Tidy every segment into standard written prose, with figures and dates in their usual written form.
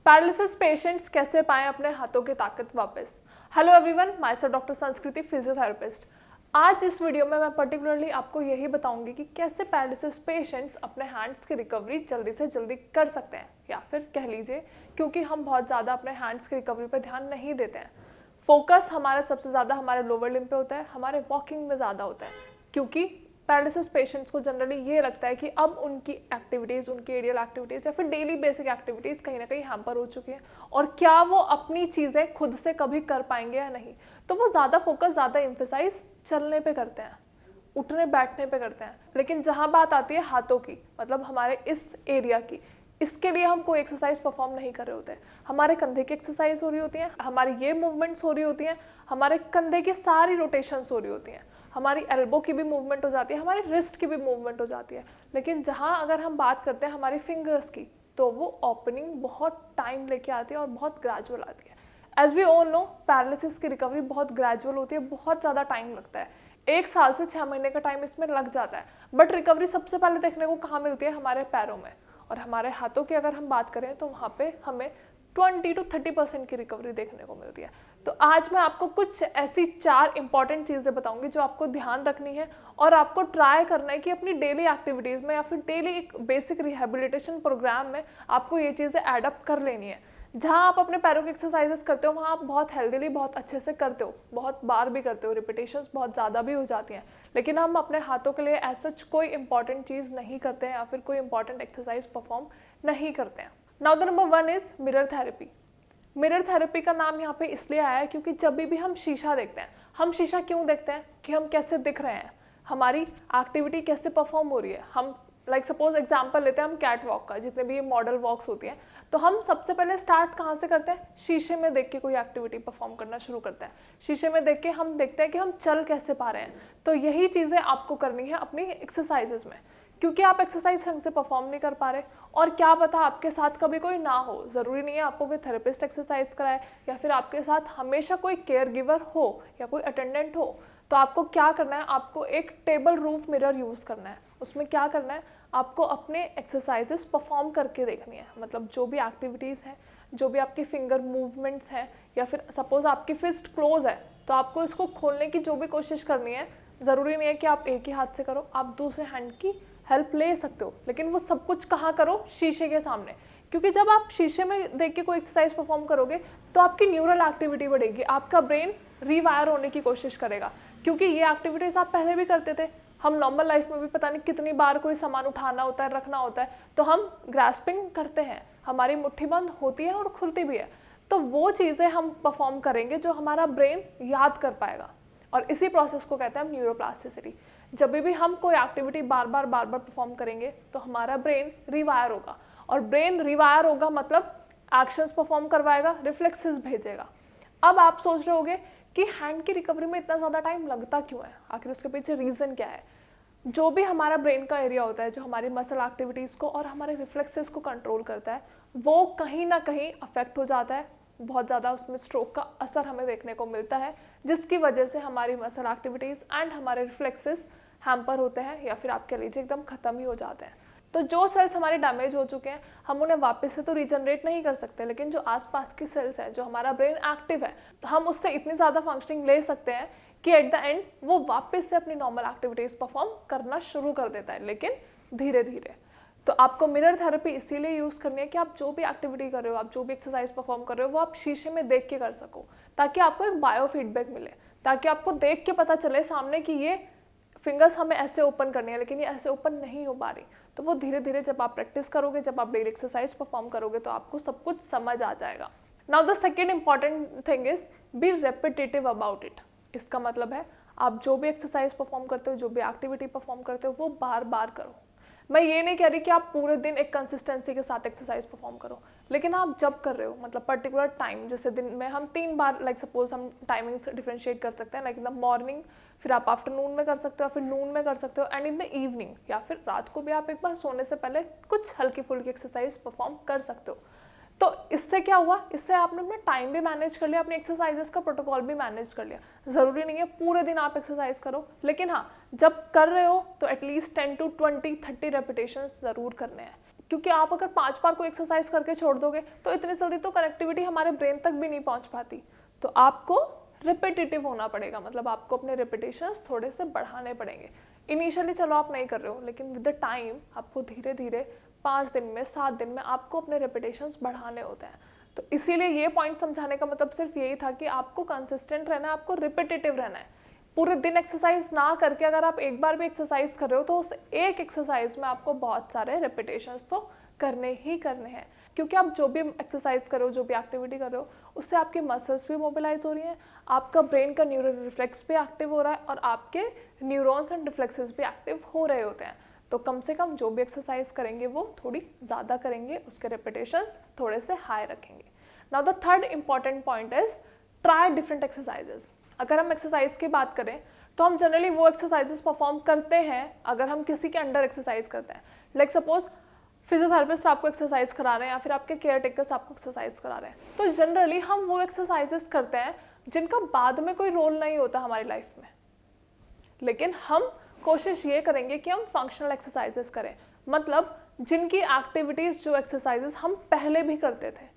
Paralysis patients कैसे पाएं अपने हाथों की ताकत वापस। Hello everyone, my self doctor संस्कृति, फिजियोथेरेपिस्ट। आज इस वीडियो में मैं पर्टिकुलरली आपको यही बताऊंगी कि कैसे पैरालिसिस पेशेंट्स अपने हैंड्स की रिकवरी जल्दी से जल्दी कर सकते हैं, या फिर कह लीजिए क्योंकि हम बहुत ज़्यादा अपने हैंड्स की रिकवरी पर ध्यान नहीं देते हैं। फोकस हमारा सबसे ज़्यादा हमारे लोअर लिम्ब पे होता है, हमारे वॉकिंग में ज़्यादा होता है, क्योंकि पैरालिसिस पेशेंट्स को जनरली ये लगता है कि अब उनकी एक्टिविटीज़, उनकी एरियल एक्टिविटीज़ या फिर डेली बेसिक एक्टिविटीज़ कहीं ना कहीं हैम्पर हो चुकी हैं, और क्या वो अपनी चीज़ें खुद से कभी कर पाएंगे या नहीं। तो वो ज़्यादा फोकस, ज़्यादा एम्फेसाइज चलने पे करते हैं, उठने बैठने पे करते हैं। लेकिन जहाँ बात आती है हाथों की, मतलब हमारे इस एरिया की, इसके लिए हम कोई एक्सरसाइज परफॉर्म नहीं कर रहे होते हैं। हमारे कंधे की एक्सरसाइज हो रही होती है, हमारी ये मूवमेंट्स हो रही होती हैं, हमारे कंधे की सारी रोटेशंस हो रही होती हैं, हमारी एल्बो की भी मूवमेंट हो जाती है, हमारी रिस्ट की भी मूवमेंट हो जाती है। लेकिन जहाँ अगर हम बात करते हैं हमारी फिंगर्स की, तो वो ओपनिंग बहुत टाइम लेके आती है और बहुत ग्रेजुअल आती है। As we all know, paralysis की रिकवरी बहुत ग्रेजुअल होती है, बहुत ज़्यादा टाइम लगता है। 1 साल से 6 महीने का टाइम इसमें लग जाता है। बट रिकवरी सबसे पहले देखने को कहाँ मिलती है? हमारे पैरों में। और हमारे हाथों की अगर हम बात करें तो वहाँ पे हमें 20 to 30% की रिकवरी देखने को मिलती है। तो आज मैं आपको कुछ ऐसी 4 इंपॉर्टेंट चीज़ें बताऊंगी जो आपको ध्यान रखनी है, और आपको ट्राई करना है कि अपनी डेली एक्टिविटीज़ में या फिर डेली एक बेसिक रिहेबिलिटेशन प्रोग्राम में आपको ये चीज़ें एडअप कर लेनी है। जहाँ आप अपने पैरों की एक्सरसाइजेस करते हो वहाँ आप बहुत हेल्दीली, बहुत अच्छे से करते हो, बहुत बार भी करते हो, रिपीटेशंस बहुत ज़्यादा भी हो जाती हैं। लेकिन हम अपने हाथों के लिए ऐसा कोई इंपॉर्टेंट चीज़ नहीं करते हैं या फिर कोई इंपॉर्टेंट एक्सरसाइज परफॉर्म नहीं करते हैं। Now the number 1 is mirror therapy. Mirror therapy का नाम यहाँ पे इसलिए आया है क्योंकि जब भी हम शीशा देखते हैं, हम शीशा क्यों देखते हैं? कि हम कैसे दिख रहे हैं, हमारी एक्टिविटी कैसे परफॉर्म हो रही है। हम सपोज एग्जांपल लेते हैं हम कैट वॉक का, जितने भी ये मॉडल वॉक्स होती हैं, तो हम सबसे पहले स्टार्ट कहाँ से करते हैं? शीशे में देख के कोई एक्टिविटी परफॉर्म करना शुरू करते हैं। शीशे में देख के हम देखते हैं कि हम चल कैसे पा रहे हैं। तो यही चीज़ें आपको करनी है अपनी एक्सरसाइजेज में, क्योंकि आप एक्सरसाइज ढंग से परफॉर्म नहीं कर पा रहे, और क्या पता आपके साथ कभी कोई ना हो। ज़रूरी नहीं है आपको कोई थेरेपिस्ट एक्सरसाइज कराए या फिर आपके साथ हमेशा कोई केयर गिवर हो या कोई अटेंडेंट हो। तो आपको क्या करना है? आपको एक टेबल रूफ मिरर यूज़ करना है। उसमें क्या करना है? आपको अपने एक्सरसाइजेस परफॉर्म करके देखनी है, मतलब जो भी एक्टिविटीज़ हैं, जो भी आपकी फिंगर मूवमेंट्स हैं, या फिर सपोज आपकी फिस्ट क्लोज है तो आपको इसको खोलने की जो भी कोशिश करनी है। ज़रूरी नहीं है कि आप एक ही हाथ से करो, आप दूसरे हैंड की हेल्प ले सकते हो, लेकिन वो सब कुछ कहाँ करो? शीशे के सामने। क्योंकि जब आप शीशे में देख के कोई एक्सरसाइज परफॉर्म करोगे तो आपकी न्यूरल एक्टिविटी बढ़ेगी, आपका ब्रेन रीवायर होने की कोशिश करेगा, क्योंकि ये एक्टिविटीज़ आप पहले भी करते थे। हम नॉर्मल लाइफ में भी पता नहीं कितनी बार कोई सामान उठाना होता है, रखना होता है, तो हम ग्रास्पिंग करते हैं, हमारी मुट्ठी बंद होती है और खुलती भी है। तो वो चीज़ें हम परफॉर्म करेंगे जो हमारा ब्रेन याद कर पाएगा, और इसी प्रोसेस को कहते हैं हम न्यूरोप्लास्टिसिटी। जब भी हम कोई एक्टिविटी बार बार परफॉर्म करेंगे तो हमारा ब्रेन रिवायर होगा, और ब्रेन रिवायर होगा मतलब एक्शंस परफॉर्म करवाएगा, रिफ्लेक्सेस भेजेगा। अब आप सोच रहे होगे कि हैंड की रिकवरी में इतना ज़्यादा टाइम लगता क्यों है, आखिर उसके पीछे रीज़न क्या है? जो भी हमारा ब्रेन का एरिया होता है, जो हमारी मसल एक्टिविटीज़ को और हमारे रिफ्लेक्सेस को कंट्रोल करता है, वो कहीं ना कहीं अफेक्ट हो जाता है। बहुत ज़्यादा उसमें स्ट्रोक का असर हमें देखने को मिलता है, जिसकी वजह से हमारी मसल एक्टिविटीज़ एंड हमारे रिफ्लेक्सेस हैम्पर होते हैं, या फिर आप कह लीजिए एकदम ख़त्म ही हो जाते हैं। तो जो सेल्स हमारे डैमेज हो चुके हैं, हम उन्हें वापस से तो रीजनरेट नहीं कर सकते, लेकिन जो आसपास की सेल्स हैं, जो हमारा ब्रेन एक्टिव है, तो हम उससे इतनी ज़्यादा फंक्शनिंग ले सकते हैं कि एट द एंड वो वापस से अपनी नॉर्मल एक्टिविटीज़ परफॉर्म करना शुरू कर देता है, लेकिन धीरे धीरे। तो आपको मिरर थेरेपी इसीलिए यूज़ करनी है कि आप जो भी एक्टिविटी कर रहे हो, आप जो भी एक्सरसाइज परफॉर्म कर रहे हो, वो आप शीशे में देख के कर सको, ताकि आपको एक बायो फीडबैक मिले, ताकि आपको देख के पता चले सामने कि ये फिंगर्स हमें ऐसे ओपन करनी है, लेकिन ये ऐसे ओपन नहीं हो पा रही। तो वो धीरे धीरे जब आप प्रैक्टिस करोगे, जब आप डेली एक्सरसाइज परफॉर्म करोगे, तो आपको सब कुछ समझ आ जाएगा। Now the second important thing is be repetitive about it. इसका मतलब है आप जो भी एक्सरसाइज परफॉर्म करते हो, जो भी एक्टिविटी परफॉर्म करते हो, वो बार बार करो। मैं ये नहीं कह रही कि आप पूरे दिन एक कंसिस्टेंसी के साथ एक्सरसाइज परफॉर्म करो, लेकिन आप जब कर रहे हो, मतलब पर्टिकुलर टाइम, जैसे दिन में हम 3 बार, सपोज हम टाइमिंग्स डिफरेंशिएट कर सकते हैं, इन द मॉर्निंग, फिर आप आफ्टरनून में कर सकते हो, फिर नून में कर सकते हो, एंड इन द इवनिंग, या फिर रात को भी आप एक बार सोने से पहले कुछ हल्की फुल्की एक्सरसाइज परफॉर्म कर सकते हो। तो इससे क्या हुआ? इससे आपने अपना टाइम भी मैनेज कर लिया, अपनी एक्सरसाइजेस का प्रोटोकॉल भी मैनेज कर लिया। ज़रूरी नहीं है पूरे दिन आप एक्सरसाइज करो, लेकिन हाँ, जब कर रहे हो तो एटलीस्ट 10 to 20, 30 रेपिटेशंस ज़रूर करने हैं। क्योंकि आप अगर 5 बार कोई एक्सरसाइज करके छोड़ दोगे तो इतनी जल्दी तो कनेक्टिविटी हमारे ब्रेन तक भी नहीं पहुंच पाती। तो आपको रिपीटेटिव होना पड़ेगा, मतलब आपको अपने रिपीटेशंस थोड़े से बढ़ाने पड़ेंगे। इनिशियली चलो आप नहीं कर रहे हो, लेकिन विद द टाइम आपको धीरे धीरे 5 दिन में 7 दिन में आपको अपने रिपीटेशंस बढ़ाने होते हैं। तो इसीलिए ये पॉइंट समझाने का मतलब सिर्फ यही था कि आपको कंसिस्टेंट रहना है, आपको रिपीटेटिव रहना है। पूरे दिन एक्सरसाइज ना करके अगर आप एक बार भी एक्सरसाइज कर रहे हो तो उस एक एक्सरसाइज में आपको बहुत सारे रिपीटेशंस तो करने ही करने हैं, क्योंकि आप जो भी एक्सरसाइज कर रहे हो, जो भी एक्टिविटी कर रहे हो, उससे आपकी मसल्स भी मोबिलाइज हो रही हैं, आपका ब्रेन का न्यूरल रिफ्लेक्स भी एक्टिव हो रहा है और आपके न्यूरॉन्स एंड रिफ्लेक्सेस भी एक्टिव हो रहे होते हैं। तो कम से कम जो भी एक्सरसाइज करेंगे वो थोड़ी ज़्यादा करेंगे, उसके रिपीटेशंस थोड़े से हाई रखेंगे। Now the third important point is try different exercises. अगर हम एक्सरसाइज की बात करें तो हम जनरली वो एक्सरसाइजेस परफॉर्म करते हैं अगर हम किसी के अंडर एक्सरसाइज करते हैं। लाइक सपोज फिजियोथेरेपिस्ट आपको एक्सरसाइज करा रहे हैं या फिर आपके केयर टेकर्स आपको एक्सरसाइज करा रहे हैं, तो जनरली हम वो एक्सरसाइजेस करते हैं जिनका बाद में कोई रोल नहीं होता हमारी लाइफ में, लेकिन हम कोशिश ये करेंगे कि हम फंक्शनल एक्सरसाइजेस करें, मतलब जिनकी एक्टिविटीज, जो एक्सरसाइजेस हम पहले भी करते थे।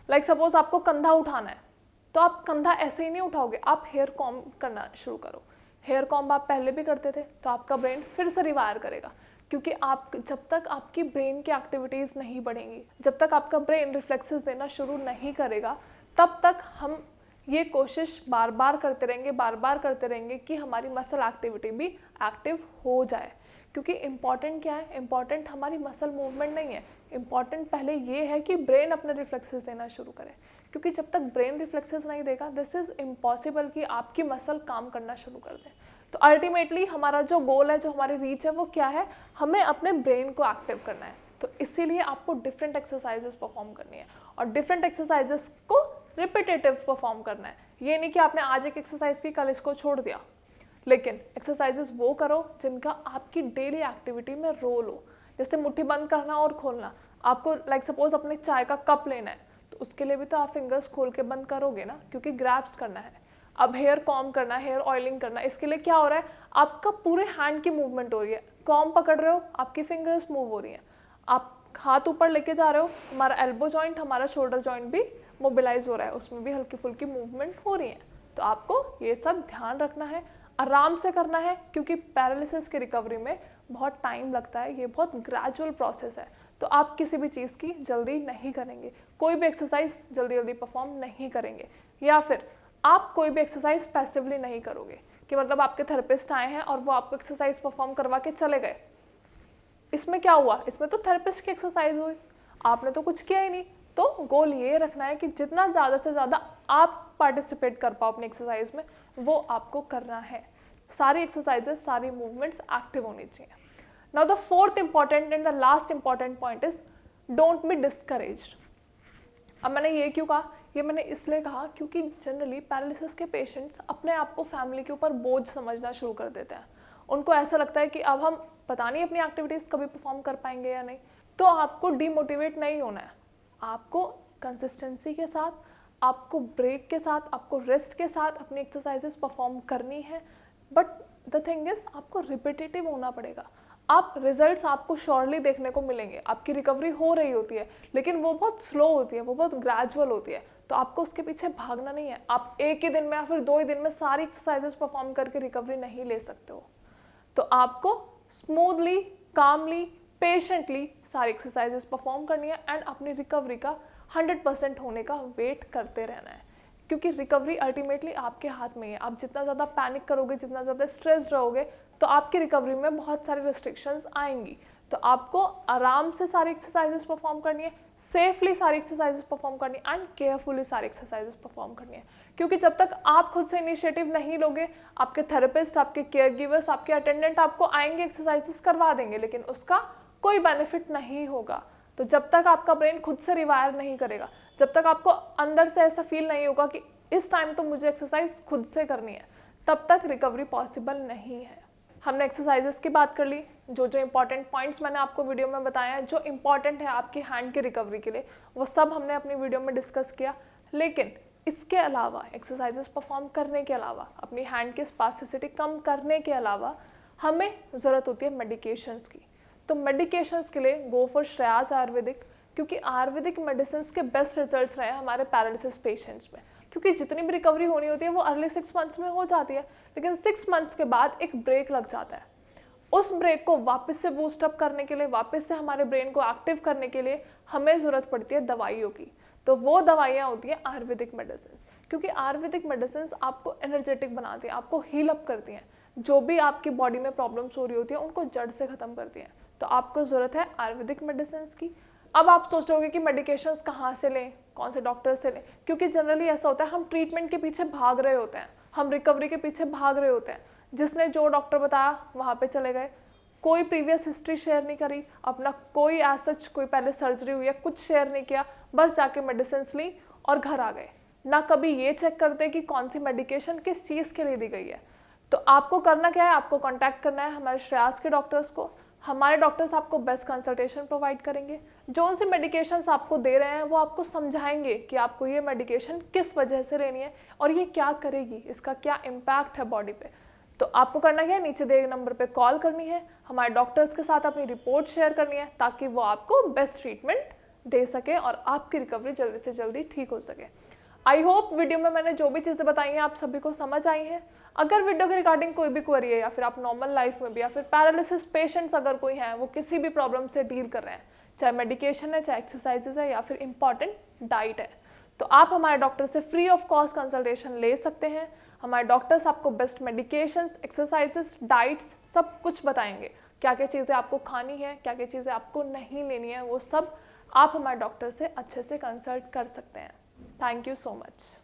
लाइक सपोज आपको कंधा उठाना है तो आप कंधा ऐसे ही नहीं उठाओगे, आप हेयर कॉम्ब करना शुरू करो। हेयर कॉम्ब आप पहले भी करते थे तो आपका ब्रेन फिर से रिवायर करेगा, क्योंकि आप जब तक आपकी ब्रेन की एक्टिविटीज नहीं बढ़ेंगी, जब तक आपका ब्रेन रिफ्लेक्सेस देना शुरू नहीं करेगा, तब तक हम ये कोशिश बार बार करते रहेंगे कि हमारी मसल एक्टिविटी भी एक्टिव हो जाए। क्योंकि इम्पॉर्टेंट क्या है, इम्पॉर्टेंट हमारी मसल मूवमेंट नहीं है, इम्पॉर्टेंट पहले ये है कि ब्रेन अपने रिफ्लेक्सेस देना शुरू करे। क्योंकि जब तक ब्रेन रिफ्लेक्सेस नहीं देगा, दिस इज इम्पॉसिबल कि आपकी मसल काम करना शुरू कर दे। तो अल्टीमेटली हमारा जो गोल है, जो हमारी रीच है, वो क्या है, हमें अपने ब्रेन को एक्टिव करना है। तो इसीलिए आपको डिफरेंट एक्सरसाइजेस परफॉर्म करनी है और डिफरेंट एक्सरसाइजेस को रिपीटेटिव परफॉर्म करना है। ये नहीं कि आपने आज एक एक्सरसाइज की कल इसको छोड़ दिया, लेकिन एक्सरसाइजेस वो करो जिनका आपकी डेली एक्टिविटी में रोल हो। जैसे मुट्ठी बंद करना और खोलना, आपको लाइक सपोज अपने चाय का कप लेना है तो उसके लिए भी तो आप फिंगर्स खोल के बंद करोगे ना, क्योंकि ग्रैब्स करना है। अब हेयर कॉम्ब करना है, हेयर ऑयलिंग करना है, इसके लिए क्या हो रहा है, आपका पूरे हैंड की मूवमेंट हो रही है। कॉम्ब पकड़ रहे हो, आपकी फिंगर्स मूव हो रही हैं, आप हाथ ऊपर लेके जा रहे हो, हमारा एल्बो जॉइंट, हमारा शोल्डर जॉइंट भी मोबिलाइज हो रहा है, उसमें भी हल्की फुल्की मूवमेंट हो रही है। तो आपको ये सब ध्यान रखना है, आराम से करना है, क्योंकि पैरालिसिस की रिकवरी में बहुत टाइम लगता है, ये बहुत ग्रेजुअल प्रोसेस है। तो आप किसी भी चीज़ की जल्दी नहीं करेंगे, कोई भी एक्सरसाइज जल्दी जल्दी परफॉर्म नहीं करेंगे, या फिर आप कोई भी एक्सरसाइज पैसिवली नहीं करोगे कि मतलब आपके थेरेपिस्ट आए हैं और वो आपको एक्सरसाइज परफॉर्म करवा के चले गए। इसमें क्या हुआ, इसमें तो थेरेपिस्ट की एक्सरसाइज हुई, आपने तो कुछ किया ही नहीं। तो गोल ये रखना है कि जितना ज़्यादा से ज़्यादा आप पार्टिसिपेट कर पाओ अपनी एक्सरसाइज में, वो आपको करना है। सारी एक्सरसाइजेस, सारी मूवमेंट्स एक्टिव होनी चाहिए। Now the fourth important and the last important point is don't be discouraged. अब मैंने ये क्यों कहा, ये मैंने इसलिए कहा क्योंकि जनरली पैरालिसिस के पेशेंट्स अपने आप को फैमिली के ऊपर बोझ समझना शुरू कर देते हैं। उनको ऐसा लगता है कि अब हम पता नहीं अपनी एक्टिविटीज़ कभी परफॉर्म कर पाएंगे या नहीं। तो आपको डीमोटिवेट नहीं होना है, आपको कंसिस्टेंसी के साथ, आपको ब्रेक के साथ, आपको रेस्ट के साथ अपनी एक्सरसाइजेस परफॉर्म करनी है। बट द थिंग इज आपको रिपीटेटिव होना पड़ेगा। आप रिजल्ट्स आपको श्योरली देखने को मिलेंगे, आपकी रिकवरी हो रही होती है, लेकिन वो बहुत स्लो होती है, वो बहुत ग्रेजुअल होती है। तो आपको उसके पीछे भागना नहीं है। आप एक ही दिन में या फिर 2 ही दिन में सारी एक्सरसाइजेस परफॉर्म करके रिकवरी नहीं ले सकते हो। तो आपको स्मूथली, कामली, पेशेंटली सारी एक्सरसाइजेस परफॉर्म करनी है एंड अपनी रिकवरी का 100% होने का वेट करते रहना है, क्योंकि रिकवरी अल्टीमेटली आपके हाथ में है। आप जितना ज़्यादा पैनिक करोगे, जितना ज़्यादा स्ट्रेस्ड रहोगे, तो आपकी रिकवरी में बहुत सारी रिस्ट्रिक्शंस आएंगी। तो आपको आराम से सारी एक्सरसाइजेस परफॉर्म करनी है, सेफली सारी एक्सरसाइजेस परफॉर्म करनी है एंड केयरफुली सारी एक्सरसाइजेस परफॉर्म करनी है। क्योंकि जब तक आप खुद से इनिशिएटिव नहीं लोगे, आपके थेरेपिस्ट, आपके केयर गिवर्स, आपके अटेंडेंट आपको आएंगे, एक्सरसाइजेस करवा देंगे, लेकिन उसका कोई बेनिफिट नहीं होगा। तो जब तक आपका ब्रेन खुद से रिवायर नहीं करेगा, जब तक आपको अंदर से ऐसा फील नहीं होगा कि इस टाइम तो मुझे एक्सरसाइज खुद से करनी है, तब तक रिकवरी पॉसिबल नहीं है। हमने एक्सरसाइजेस की बात कर ली, जो जो इंपॉर्टेंट पॉइंट्स मैंने आपको वीडियो में बताया है, जो इंपॉर्टेंट है आपकी हैंड की रिकवरी के लिए, वो सब हमने अपनी वीडियो में डिस्कस किया। लेकिन इसके अलावा, एक्सरसाइजेस परफॉर्म करने के अलावा, अपनी हैंड की स्पास्टिसिटी कम करने के अलावा, हमें ज़रूरत होती है मेडिकेशंस की। तो मेडिकेशंस के लिए गो फॉर श्रेयास आयुर्वेदिक, क्योंकि आयुर्वेदिक मेडिसिन के बेस्ट रिजल्ट्स रहे हैं हमारे पैरालिसिस पेशेंट्स में। क्योंकि जितनी भी रिकवरी होनी होती है वो अर्ली 6 मंथ्स में हो जाती है, लेकिन 6 मंथ्स के बाद एक ब्रेक लग जाता है। उस ब्रेक को वापस से बूस्ट अप करने के लिए, वापस से हमारे ब्रेन को एक्टिव करने के लिए हमें ज़रूरत पड़ती है दवाइयों की। तो वो दवाइयाँ होती हैं आयुर्वेदिक मेडिसिन, क्योंकि आयुर्वेदिक मेडिसिन आपको एनर्जेटिक बनाती हैं, आपको हील अप करती हैं, जो भी आपकी बॉडी में प्रॉब्लम्स हो रही होती हैं उनको जड़ से ख़त्म करती हैं। तो आपको ज़रूरत है आयुर्वेदिक मेडिसिन की। अब आप सोच रहे होगे कि मेडिकेशंस कहाँ से लें, कौन से डॉक्टर से लें, क्योंकि जनरली ऐसा होता है हम ट्रीटमेंट के पीछे भाग रहे होते हैं, हम रिकवरी के पीछे भाग रहे होते हैं, जिसने जो डॉक्टर बताया वहाँ पे चले गए, कोई प्रीवियस हिस्ट्री शेयर नहीं करी, अपना कोई सच कोई पहले सर्जरी हुई है कुछ शेयर नहीं किया, बस जाके मेडिसिन ली और घर आ गए। ना कभी ये चेक करते कि कौन सी मेडिकेशन किस चीज़ के लिए दी गई है। तो आपको करना क्या है, आपको कॉन्टैक्ट करना है हमारे श्रेयास के डॉक्टर्स को। हमारे डॉक्टर्स आपको बेस्ट कंसल्टेशन प्रोवाइड करेंगे, जो सी मेडिकेशंस आपको दे रहे हैं वो आपको समझाएंगे कि आपको ये मेडिकेशन किस वजह से लेनी है और ये क्या करेगी, इसका क्या इम्पैक्ट है बॉडी पे। तो आपको करना क्या है, नीचे दिए गए नंबर पे कॉल करनी है, हमारे डॉक्टर्स के साथ अपनी रिपोर्ट शेयर करनी है, ताकि वो आपको बेस्ट ट्रीटमेंट दे सके और आपकी रिकवरी जल्दी से जल्दी ठीक हो सके। आई होप वीडियो में मैंने जो भी चीज़ें बताई हैं आप सभी को समझ आई हैं। अगर वीडियो के रिगार्डिंग कोई भी क्वेरी है, या फिर आप नॉर्मल लाइफ में भी, या फिर पैरालिसिस पेशेंट्स अगर कोई हैं वो किसी भी प्रॉब्लम से डील कर रहे हैं, चाहे मेडिकेशन है, चाहे एक्सरसाइजेज है, या फिर इंपॉर्टेंट डाइट है, तो आप हमारे डॉक्टर से फ्री ऑफ कॉस्ट कंसल्टेशन ले सकते हैं। हमारे डॉक्टर्स आपको बेस्ट मेडिकेशंस, एक्सरसाइजेस, डाइट्स सब कुछ बताएंगे, क्या क्या चीज़ें आपको खानी है, क्या क्या चीज़ें आपको नहीं लेनी है, वो सब आप हमारे डॉक्टर से अच्छे से कंसल्ट कर सकते हैं। Thank you so much.